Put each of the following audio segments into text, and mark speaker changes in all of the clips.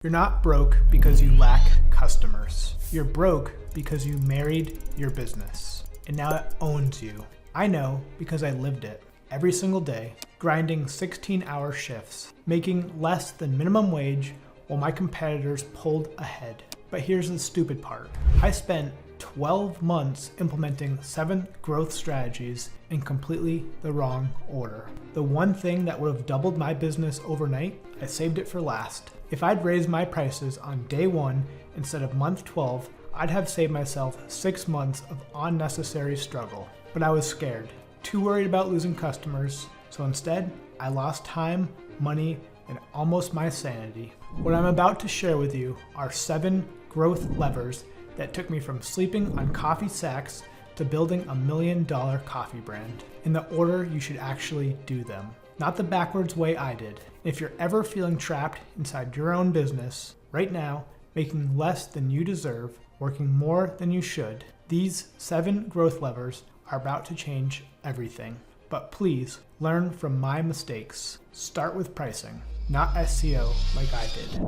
Speaker 1: You're not broke because you lack customers. You're broke because you married your business and now it owns you. I know because I lived it every single day, grinding 16-hour shifts, making less than minimum wage while my competitors pulled ahead. But here's the stupid part. I spent 12 months implementing 7 growth strategies in completely the wrong order. The one thing that would have doubled my business overnight, I saved it for last. If I'd raised my prices on day 1 instead of month 12, I'd have saved myself 6 months of unnecessary struggle. But I was scared, too worried about losing customers, so instead, I lost time, money, and almost my sanity. What I'm about to share with you are 7 growth levers that took me from sleeping on coffee sacks to building a $1 million coffee brand, in the order you should actually do them, not the backwards way I did. If you're ever feeling trapped inside your own business, right now, making less than you deserve, working more than you should, these 7 growth levers are about to change everything. But please, learn from my mistakes. Start with pricing, not SEO like I did.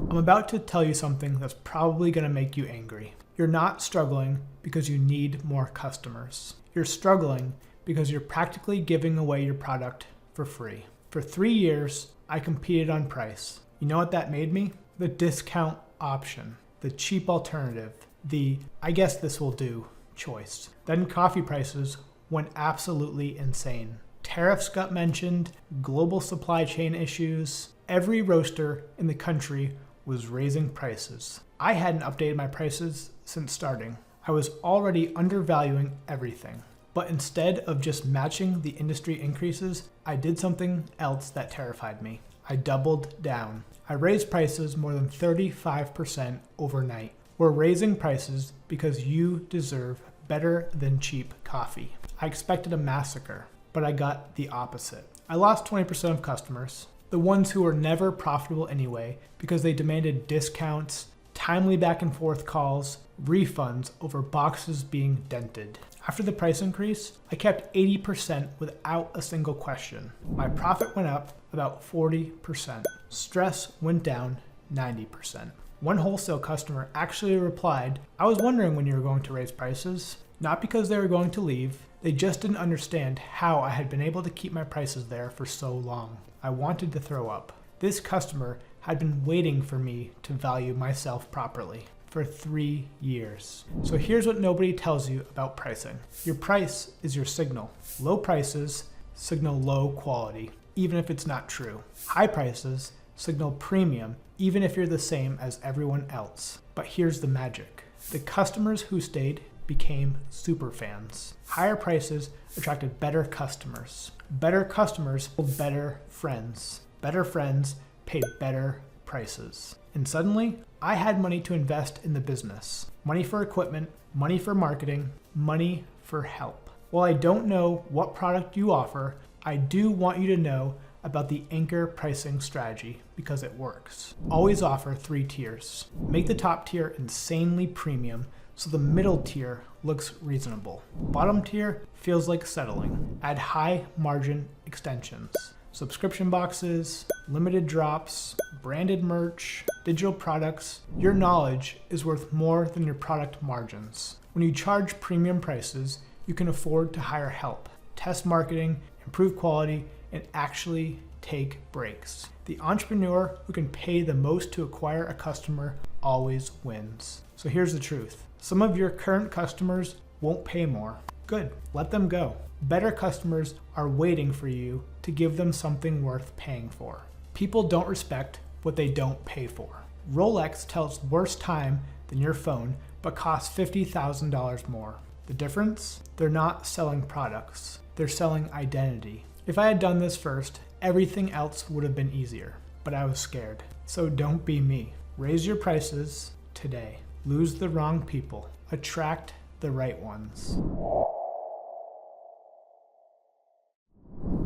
Speaker 1: I'm about to tell you something that's probably going to make you angry. You're not struggling because you need more customers. You're struggling because you're practically giving away your product for free. For 3 years, I competed on price. You know what that made me? The discount option, the cheap alternative, the I guess this will do choice. Then coffee prices went absolutely insane. Tariffs got mentioned, global supply chain issues. Every roaster in the country was raising prices. I hadn't updated my prices since starting. I was already undervaluing everything. But instead of just matching the industry increases, I did something else that terrified me. I doubled down. I raised prices more than 35% overnight. We're raising prices because you deserve better than cheap coffee. I expected a massacre, but I got the opposite. I lost 20% of customers, the ones who were never profitable anyway, because they demanded discounts, timely back and forth calls, refunds over boxes being dented. After the price increase, I kept 80% without a single question. My profit went up about 40%. Stress went down 90%. One wholesale customer actually replied, "I was wondering when you were going to raise prices." Not because they were going to leave, they just didn't understand how I had been able to keep my prices there for so long. I wanted to throw up. This customer had been waiting for me to value myself properly for 3 years. So here's what nobody tells you about pricing. Your price is your signal. Low prices signal low quality, even if it's not true. High prices signal premium, even if you're the same as everyone else. But here's the magic. The customers who stayed became super fans. Higher prices attracted better customers. Better customers hold better friends. Better friends paid better prices. And suddenly, I had money to invest in the business. Money for equipment, money for marketing, money for help. While I don't know what product you offer, I do want you to know about the anchor pricing strategy because it works. Always offer 3 tiers. Make the top tier insanely premium so the middle tier looks reasonable. Bottom tier feels like settling. Add high margin extensions. Subscription boxes, limited drops, branded merch, digital products. Your knowledge is worth more than your product margins. When you charge premium prices, you can afford to hire help, test marketing, improve quality, and actually take breaks. The entrepreneur who can pay the most to acquire a customer always wins. So here's the truth. Some of your current customers won't pay more. Good, let them go. Better customers are waiting for you to give them something worth paying for. People don't respect what they don't pay for. Rolex tells worse time than your phone, but costs $50,000 more. The difference? They're not selling products. They're selling identity. If I had done this first, everything else would have been easier, but I was scared. So don't be me. Raise your prices today. Lose the wrong people. Attract the right ones.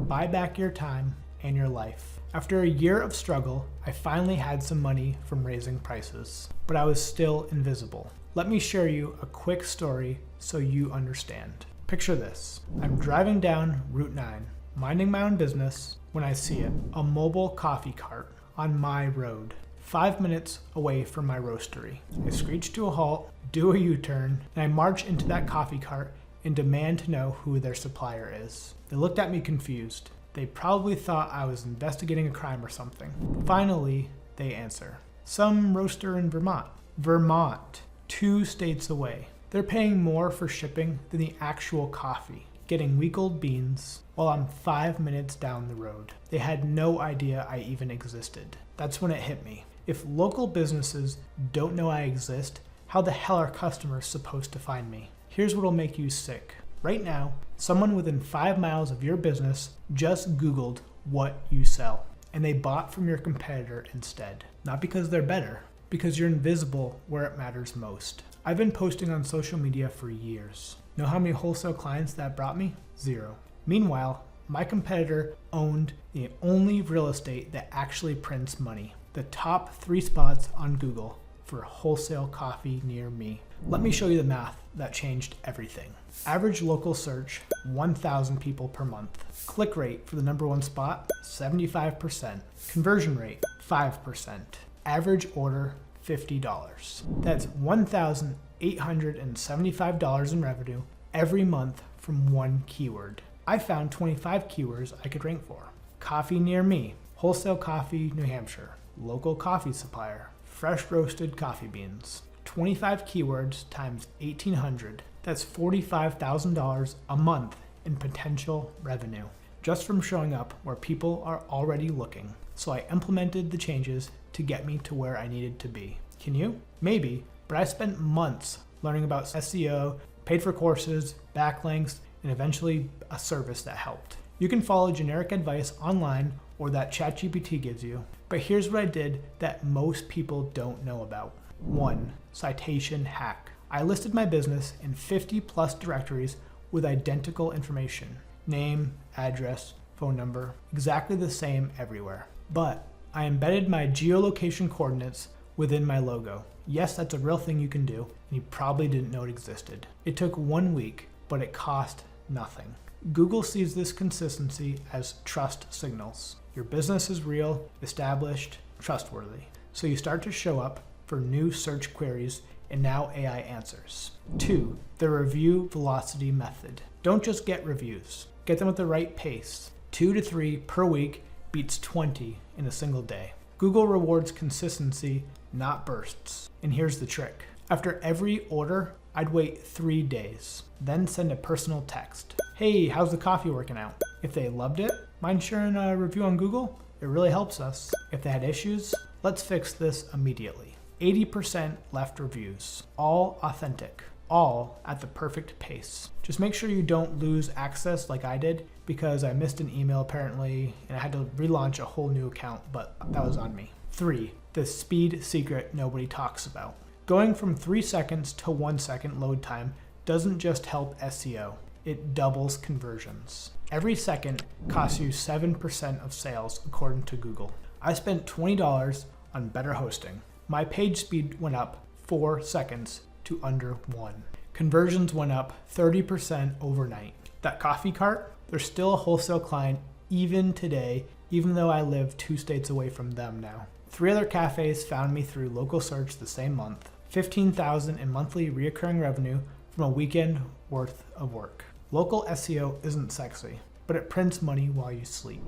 Speaker 1: Buy back your time and your life. After a year of struggle, I finally had some money from raising prices, but I was still invisible. Let me share you a quick story so you understand. Picture this. I'm driving down Route 9. minding my own business when I see it, a mobile coffee cart on my road, 5 minutes away from my roastery. I screech to a halt, do a U-turn, and I march into that coffee cart and demand to know who their supplier is. They looked at me confused. They probably thought I was investigating a crime or something. Finally, they answer. Some roaster in Vermont. Vermont, 2 states away. They're paying more for shipping than the actual coffee, getting week-old beans while I'm 5 minutes down the road. They had no idea I even existed. That's when it hit me. If local businesses don't know I exist, how the hell are customers supposed to find me? Here's what'll make you sick. Right now, someone within 5 miles of your business just Googled what you sell, and they bought from your competitor instead. Not because they're better, because you're invisible where it matters most. I've been posting on social media for years. Know how many wholesale clients that brought me? 0. Meanwhile, my competitor owned the only real estate that actually prints money. The top 3 spots on Google for wholesale coffee near me. Let me show you the math that changed everything. Average local search, 1,000 people per month. Click rate for the number 1 spot, 75%. Conversion rate, 5%. Average order, $50. That's $1,875 in revenue every month from 1 keyword. I found 25 keywords I could rank for. Coffee near me, wholesale coffee, New Hampshire, local coffee supplier, fresh roasted coffee beans. 25 keywords times 1,800. That's $45,000 a month in potential revenue, just from showing up where people are already looking. So I implemented the changes to get me to where I needed to be. Can you? Maybe, but I spent months learning about SEO, paid for courses, backlinks, and eventually a service that helped. You can follow generic advice online or that ChatGPT gives you, but here's what I did that most people don't know about. 1. Citation hack. I listed my business in 50 plus directories with identical information. Name, address, phone number, exactly the same everywhere. But I embedded my geolocation coordinates within my logo. Yes, that's a real thing you can do, and you probably didn't know it existed. It took 1 week, but it cost nothing. Google sees this consistency as trust signals. Your business is real, established, trustworthy. So you start to show up for new search queries and now AI answers. 2, the review velocity method. Don't just get reviews, get them at the right pace. 2 to 3 per week beats 20 in a single day. Google rewards consistency, not bursts. And here's the trick. After every order, I'd wait 3 days, then send a personal text. Hey, how's the coffee working out? If they loved it, mind sharing a review on Google? It really helps us. If they had issues, let's fix this immediately. 80% left reviews, all authentic, all at the perfect pace. Just make sure you don't lose access like I did, because I missed an email apparently, and I had to relaunch a whole new account, but that was on me. 3, the speed secret nobody talks about. Going from 3 seconds to 1 second load time doesn't just help SEO, it doubles conversions. Every second costs you 7% of sales according to Google. I spent $20 on better hosting. My page speed went up 4 seconds to under 1. Conversions went up 30% overnight. That coffee cart, they're still a wholesale client even today, even though I live 2 states away from them now. 3 other cafes found me through local search the same month. $15,000 in monthly recurring revenue from a weekend worth of work. Local SEO isn't sexy, but it prints money while you sleep.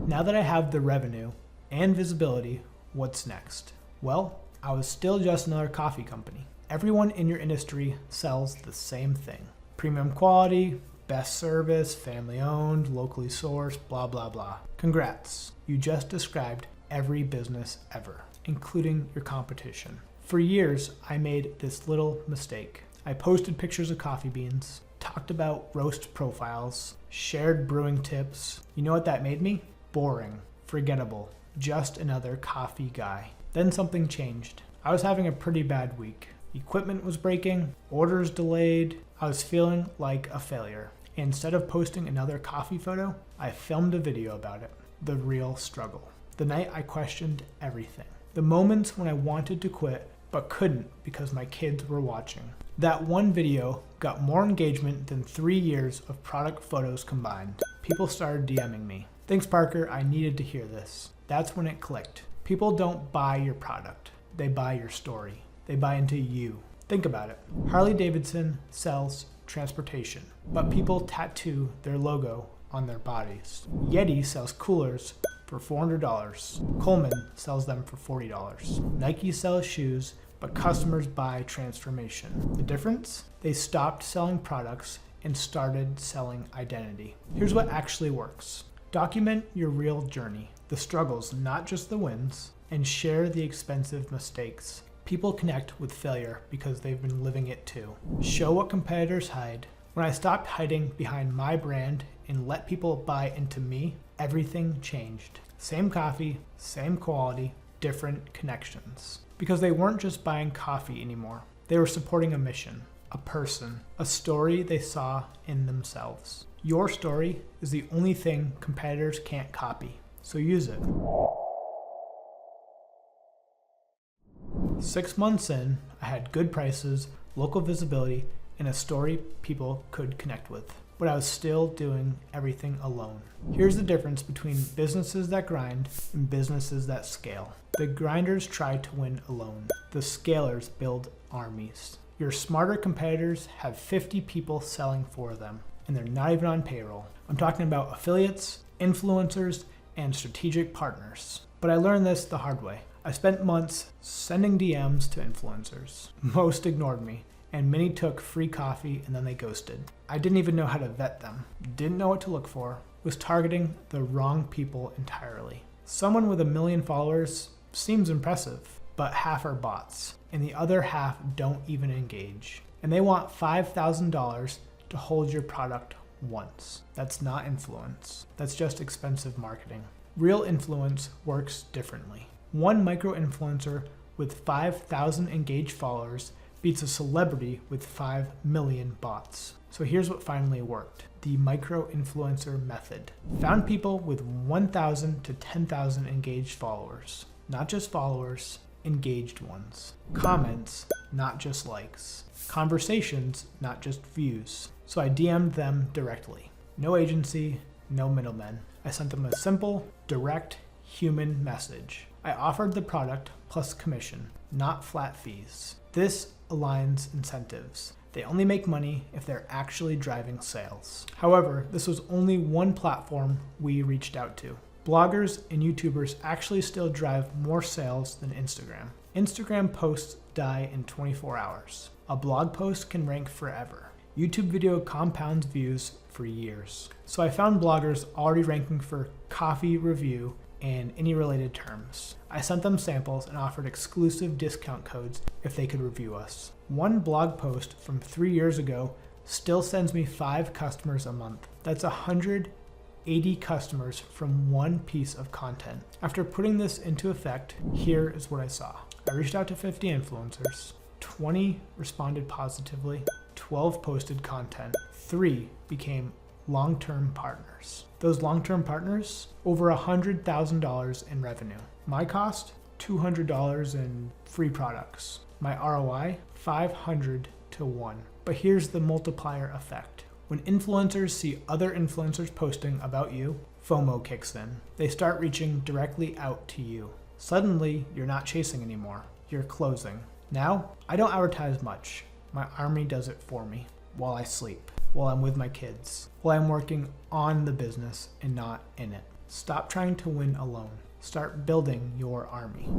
Speaker 1: Now that I have the revenue and visibility, what's next? Well, I was still just another coffee company. Everyone in your industry sells the same thing. Premium quality, best service, family owned, locally sourced, blah, blah, blah. Congrats, you just described every business ever, including your competition. For years, I made this little mistake. I posted pictures of coffee beans, talked about roast profiles, shared brewing tips. You know what that made me? Boring, forgettable, just another coffee guy. Then something changed. I was having a pretty bad week. Equipment was breaking, orders delayed. I was feeling like a failure. Instead of posting another coffee photo, I filmed a video about it. The real struggle. The night I questioned everything. The moments when I wanted to quit but couldn't because my kids were watching. That one video got more engagement than 3 years of product photos combined. People started DMing me. Thanks, Parker, I needed to hear this. That's when it clicked. People don't buy your product. They buy your story. They buy into you. Think about it. Harley Davidson sells transportation, but people tattoo their logo on their bodies. Yeti sells coolers for $400. Coleman sells them for $40. Nike sells shoes, but customers buy transformation. The difference? They stopped selling products and started selling identity. Here's what actually works. Document your real journey, the struggles, not just the wins, and share the expensive mistakes. People connect with failure because they've been living it too. Show what competitors hide. When I stopped hiding behind my brand and let people buy into me, everything changed. Same coffee, same quality, different connections. Because they weren't just buying coffee anymore. They were supporting a mission, a person, a story they saw in themselves. Your story is the only thing competitors can't copy, so use it. 6 months in, I had good prices, local visibility, and a story people could connect with. But I was still doing everything alone. Here's the difference between businesses that grind and businesses that scale. The grinders try to win alone. The scalers build armies. Your smarter competitors have 50 people selling for them, and they're not even on payroll. I'm talking about affiliates, influencers, and strategic partners. But I learned this the hard way. I spent months sending DMs to influencers. Most ignored me, and many took free coffee and then they ghosted. I didn't even know how to vet them, didn't know what to look for, was targeting the wrong people entirely. Someone with 1 million followers seems impressive, but half are bots, and the other half don't even engage. And they want $5,000 to hold your product once. That's not influence. That's just expensive marketing. Real influence works differently. One micro-influencer with 5,000 engaged followers beats a celebrity with 5 million bots. So here's what finally worked. The micro-influencer method. Found people with 1,000 to 10,000 engaged followers. Not just followers, engaged ones. Comments, not just likes. Conversations, not just views. So I DM'd them directly. No agency, no middlemen. I sent them a simple, direct, human message. I offered the product plus commission, not flat fees. This aligns incentives. They only make money if they're actually driving sales. However, this was only one platform we reached out to. Bloggers and YouTubers actually still drive more sales than Instagram. Instagram posts die in 24 hours. A blog post can rank forever. YouTube video compounds views for years. So I found bloggers already ranking for coffee review and any related terms. I sent them samples and offered exclusive discount codes if they could review us. One blog post from 3 years ago still sends me 5 customers a month. That's 180 customers from one piece of content. After putting this into effect, here is what I saw. I reached out to 50 influencers. 20 responded positively. 12 posted content. 3 became long-term partners. Those long-term partners, over $100,000 in revenue. My cost, $200 in free products. My ROI, 500 to 1. But here's the multiplier effect. When influencers see other influencers posting about you, FOMO kicks in. They start reaching directly out to you. Suddenly, you're not chasing anymore. You're closing. Now, I don't advertise much. My army does it for me while I sleep, while I'm with my kids, while I'm working on the business and not in it. Stop trying to win alone. Start building your army.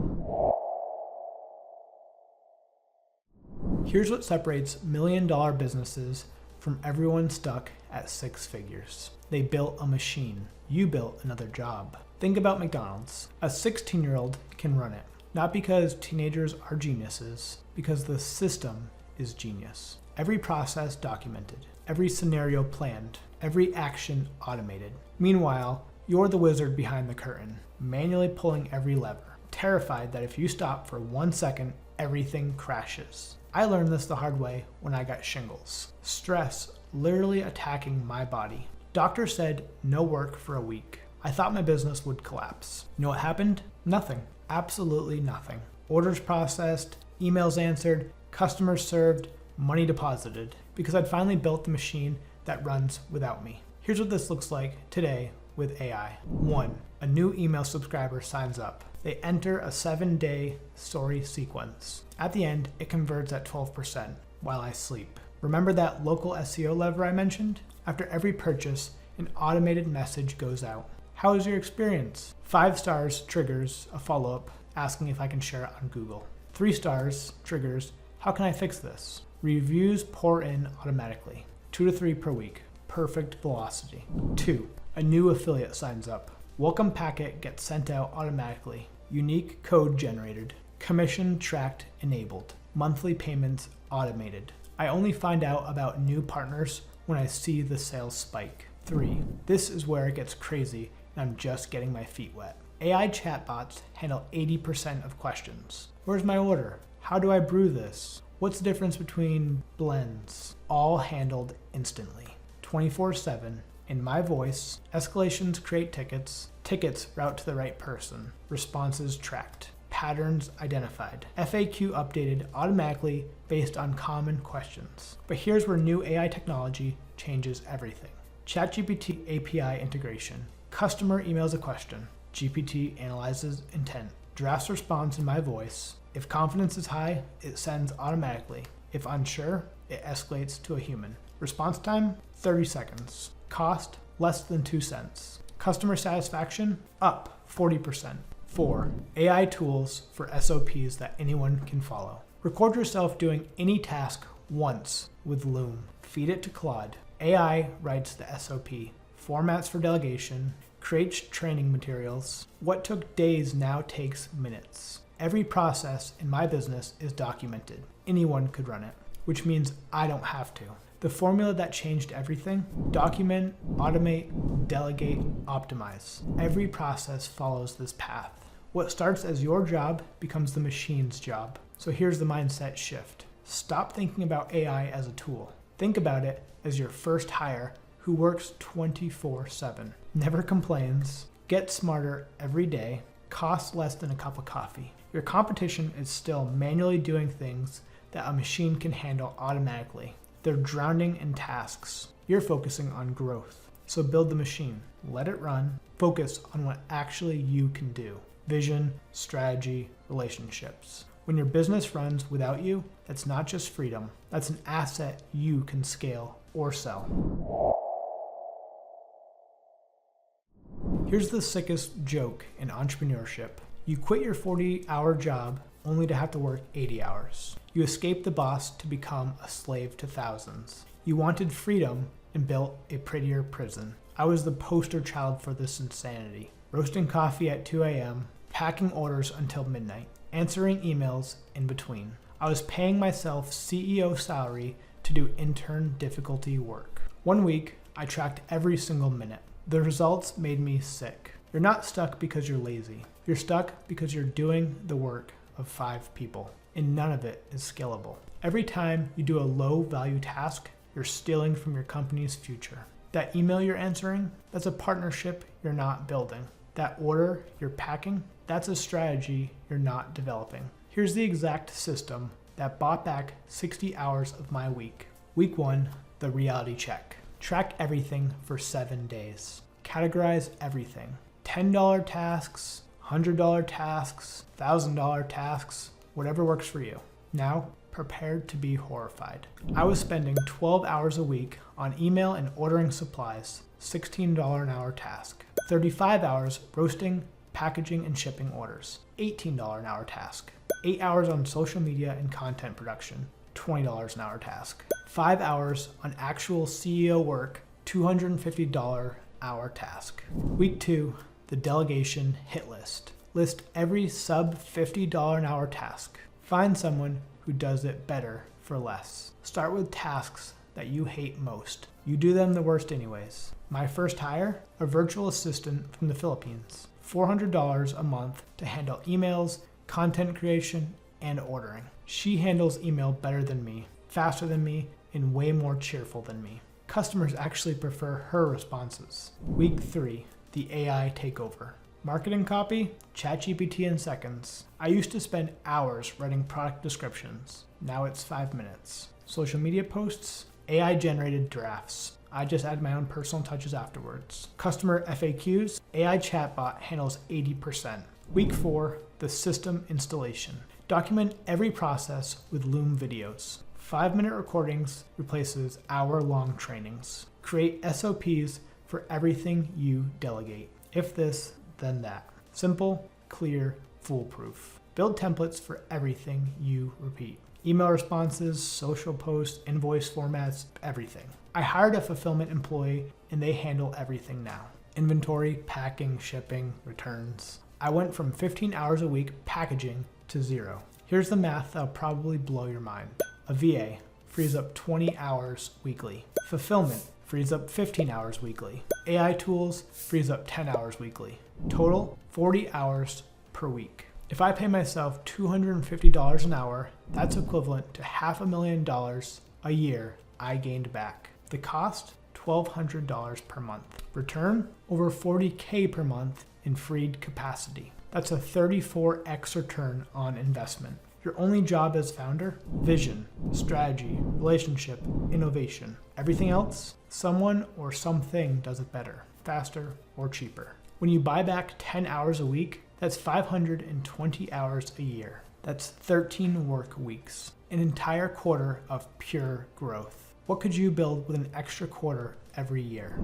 Speaker 1: Here's what separates million-dollar businesses from everyone stuck at 6 figures. They built a machine. You built another job. Think about McDonald's. A 16-year-old can run it. Not because teenagers are geniuses, because the system is genius. Every process documented, every scenario planned, every action automated. Meanwhile, you're the wizard behind the curtain, manually pulling every lever, terrified that if you stop for 1 second, everything crashes. I learned this the hard way when I got shingles. Stress literally attacking my body. Doctor said no work for a week. I thought my business would collapse. You know what happened? Nothing. Absolutely nothing. Orders processed, emails answered, customers served, money deposited, because I'd finally built the machine that runs without me. Here's what this looks like today with AI. 1. A new email subscriber signs up. They enter a 7-day story sequence. At the end, it converts at 12% while I sleep. Remember that local SEO lever I mentioned? After every purchase, an automated message goes out. How is your experience? 5 stars triggers a follow-up asking if I can share it on Google. 3 stars triggers, how can I fix this? Reviews pour in automatically. 2 to 3 per week. Perfect velocity. 2. A new affiliate signs up. Welcome packet gets sent out automatically. Unique code generated. Commission tracked enabled. Monthly payments automated. I only find out about new partners when I see the sales spike. 3. This is where it gets crazy and I'm just getting my feet wet. AI chatbots handle 80% of questions. Where's my order? How do I brew this? What's the difference between blends? All handled instantly. 24/7. In my voice, escalations create tickets, tickets route to the right person, responses tracked, patterns identified, FAQ updated automatically based on common questions. But here's where new AI technology changes everything. ChatGPT API integration. Customer emails a question. GPT analyzes intent, drafts response in my voice. If confidence is high, it sends automatically. If unsure, it escalates to a human. Response time, 30 seconds. Cost, less than 2 cents. Customer satisfaction, up 40%. 4. AI tools for SOPs that anyone can follow. Record yourself doing any task once with Loom. Feed it to Claude. AI writes the SOP, formats for delegation, creates training materials. What took days now takes minutes. Every process in my business is documented. Anyone could run it, which means I don't have to. The formula that changed everything: document, automate, delegate, optimize. Every process follows this path. What starts as your job becomes the machine's job. So here's the mindset shift. Stop thinking about AI as a tool. Think about it as your first hire who works 24/7, never complains, gets smarter every day, costs less than a cup of coffee. Your competition is still manually doing things that a machine can handle automatically. They're drowning in tasks. You're focusing on growth. So build the machine, let it run, focus on what actually you can do. Vision, strategy, relationships. When your business runs without you, that's not just freedom, that's an asset you can scale or sell. Here's the sickest joke in entrepreneurship. You quit your 40-hour job only to have to work 80 hours. You escape the boss to become a slave to thousands. You wanted freedom and built a prettier prison. I was the poster child for this insanity. Roasting coffee at 2 a.m., packing orders until midnight, answering emails in between. I was paying myself CEO salary to do intern difficulty work. 1 week, I tracked every single minute. The results made me sick. You're not stuck because you're lazy. You're stuck because you're doing the work of 5 people, and none of it is scalable. Every time you do a low-value task, you're stealing from your company's future. That email you're answering, that's a partnership you're not building. That order you're packing, that's a strategy you're not developing. Here's the exact system that bought back 60 hours of my week. Week 1, the reality check. Track everything for 7 days. Categorize everything. $10 tasks, $100 tasks, $1,000 tasks, whatever works for you. Now, prepared to be horrified. I was spending 12 hours a week on email and ordering supplies, $16 an hour task. 35 hours roasting, packaging, and shipping orders, $18 an hour task. 8 hours on social media and content production, $20 an hour task. 5 hours on actual CEO work, $250 hour task. Week 2, the delegation hit list. List every sub $50 an hour task. Find someone who does it better for less. Start with tasks that you hate most. You do them the worst anyways. My first hire, a virtual assistant from the Philippines. $400 a month to handle emails, content creation, and ordering. She handles email better than me, faster than me, and way more cheerful than me. Customers actually prefer her responses. Week 3, the AI takeover. Marketing copy, ChatGPT in seconds. I used to spend hours writing product descriptions. Now it's 5 minutes. Social media posts, AI generated drafts. I just add my own personal touches afterwards. Customer FAQs, AI chatbot handles 80%. Week 4, the system installation. Document every process with Loom videos. 5-minute recordings replaces hour-long trainings. Create SOPs for everything you delegate. If this, then that. Simple, clear, foolproof. Build templates for everything you repeat. Email responses, social posts, invoice formats, everything. I hired a fulfillment employee and they handle everything now. Inventory, packing, shipping, returns. I went from 15 hours a week packaging to 0. Here's the math that'll probably blow your mind. A VA frees up 20 hours weekly. Fulfillment frees up 15 hours weekly. AI tools frees up 10 hours weekly. Total, 40 hours per week. If I pay myself $250 an hour, that's equivalent to $500,000 a year I gained back. The cost, $1,200 per month. Return, over $40K per month in freed capacity. That's a 34x return on investment. Your only job as founder? Vision, strategy, relationship, innovation. Everything else? Someone or something does it better, faster, or cheaper. When you buy back 10 hours a week, that's 520 hours a year. That's 13 work weeks, an entire quarter of pure growth. What could you build with an extra quarter every year?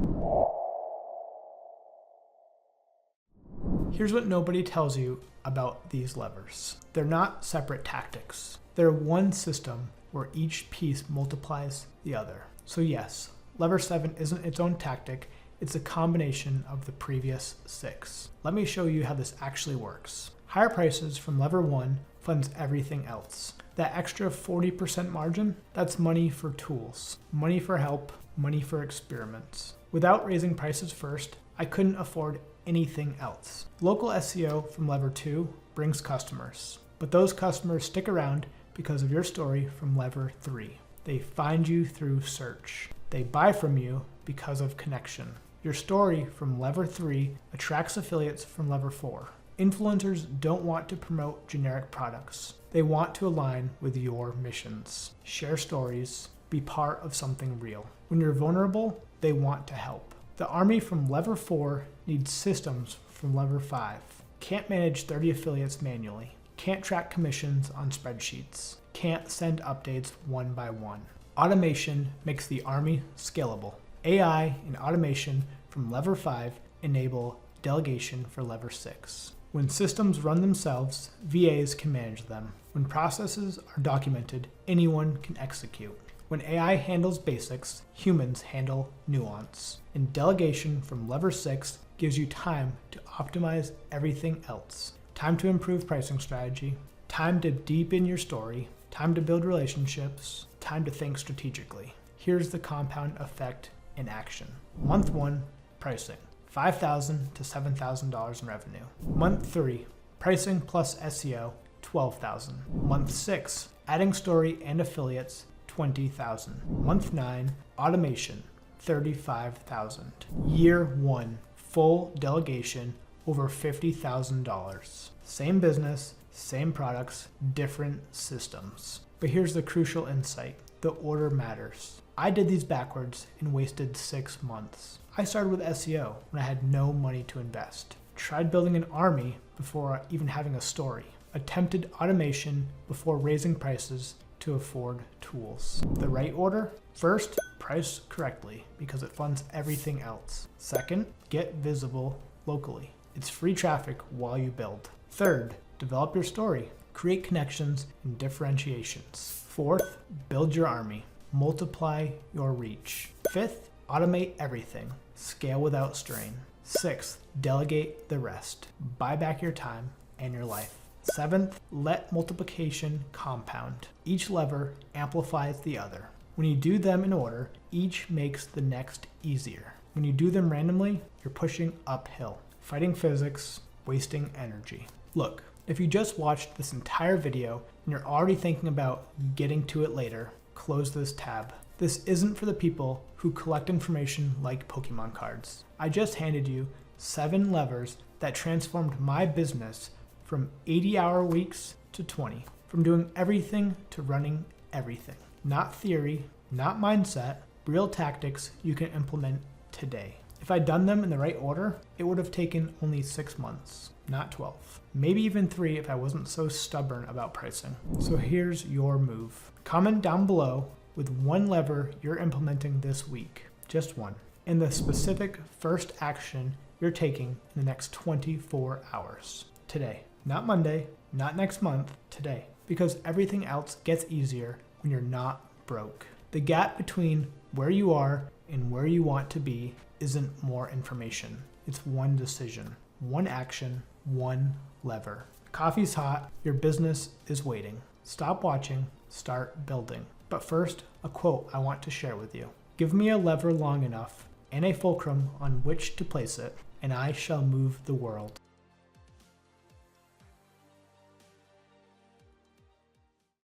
Speaker 1: Here's what nobody tells you about these levers. They're not separate tactics. They're one system where each piece multiplies the other. So yes, lever 7 isn't its own tactic, it's a combination of the previous 6. Let me show you how this actually works. Higher prices from lever 1 funds everything else. That extra 40% margin, that's money for tools, money for help, money for experiments. Without raising prices first, I couldn't afford anything else. Local SEO from lever 2 brings customers, but those customers stick around because of your story from lever 3. They find you through search. They buy from you because of connection. Your story from lever 3 attracts affiliates from lever 4. Influencers don't want to promote generic products. They want to align with your missions. Share stories, be part of something real. When you're vulnerable, they want to help. The army from lever 4 needs systems from lever 5. Can't manage 30 affiliates manually. Can't track commissions on spreadsheets. Can't send updates one by one. Automation makes the army scalable. AI and automation from lever 5 enable delegation for lever 6. When systems run themselves, VAs can manage them. When processes are documented, anyone can execute. When AI handles basics, humans handle nuance. And delegation from lever 6 gives you time to optimize everything else. Time to improve pricing strategy, time to deepen your story, time to build relationships, time to think strategically. Here's the compound effect in action. Month 1, pricing. $5,000 to $7,000 in revenue. Month 3, pricing plus SEO, $12,000. Month 6, adding story and affiliates, $20,000. Month 9, automation, $35,000. Year 1, full delegation, over $50,000. Same business, same products, different systems. But here's the crucial insight. The order matters. I did these backwards and wasted 6 months. I started with SEO when I had no money to invest. Tried building an army before even having a story. Attempted automation before raising prices to afford tools. The right order? First, price correctly because it funds everything else. Second, get visible locally. It's free traffic while you build. Third, develop your story. Create connections and differentiations. Fourth, build your army. Multiply your reach. Fifth, automate everything. Scale without strain. Sixth, delegate the rest. Buy back your time and your life. Seventh, let multiplication compound. Each lever amplifies the other. When you do them in order, each makes the next easier. When you do them randomly, you're pushing uphill, fighting physics, wasting energy. Look, if you just watched this entire video and you're already thinking about getting to it later, close this tab. This isn't for the people who collect information like Pokemon cards. I just handed you 7 levers that transformed my business from 80-hour weeks to 20, from doing everything to running everything. Not theory, not mindset, real tactics you can implement today. If I'd done them in the right order, it would have taken only 6 months, not 12. Maybe even 3 if I wasn't so stubborn about pricing. So here's your move. Comment down below with 1 lever you're implementing this week, just 1, and the specific first action you're taking in the next 24 hours. Today, not Monday, not next month, today. Because everything else gets easier when you're not broke. The gap between where you are and where you want to be isn't more information. It's 1 decision, 1 action, 1 lever. Coffee's hot, your business is waiting. Stop watching, start building. But first, a quote I want to share with you. Give me a lever long enough and a fulcrum on which to place it, and I shall move the world.